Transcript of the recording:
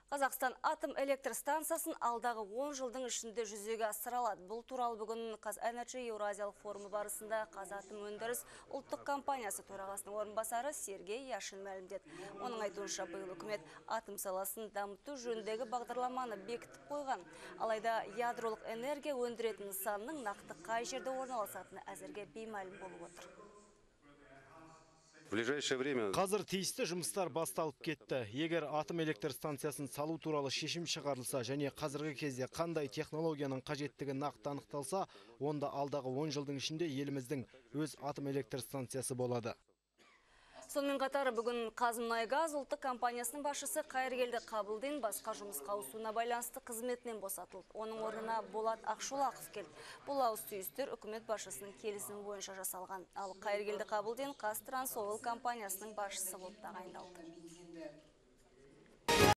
Қазақстан атом электр станциясын алдағы 10 жылдың ішінде жүзеге асыралады. Бұл туралы бүгін Қазэнерджи Еуразиялық форумы барысында Қазатом өндіріс ұлттық компаниясы төрағасының орынбасары Сергей Яшин мәлімдеді. Оның айтуынша биыл үкімет атом саласын дамыту жөніндегі бағдарламаны бекітіп қойған. Алайда ядролық энергия өндіретін нысанның нақты қай жерде орналасатыны әзірге беймәлім болып отыр. Қазір тиісті жұмыстар басталып кетті. Егер атом электр станциясын салу туралы шешім шығарылса және қазіргі кезде қандай технологияның қажеттігі нақты анықталса, онда алдағы 10 жылдың ішінде еліміздің өз атом электр станциясы болады. Сонымен қатар бүгін Қазмұнайгаз ұлттық компаниясының басшысы Қайыргелді Қабылдин басқа жұмысқа ауысуына байланысты қызметінен босатылды. Оның орнына Болат Ақшолақов келді. Бұл ауыс-түйістер үкімет басшысының келісімі бойынша жасалған. Ал Қайыргелді Қабылдин Қазтрансойл компаниясының басшысы болып тағайындалды.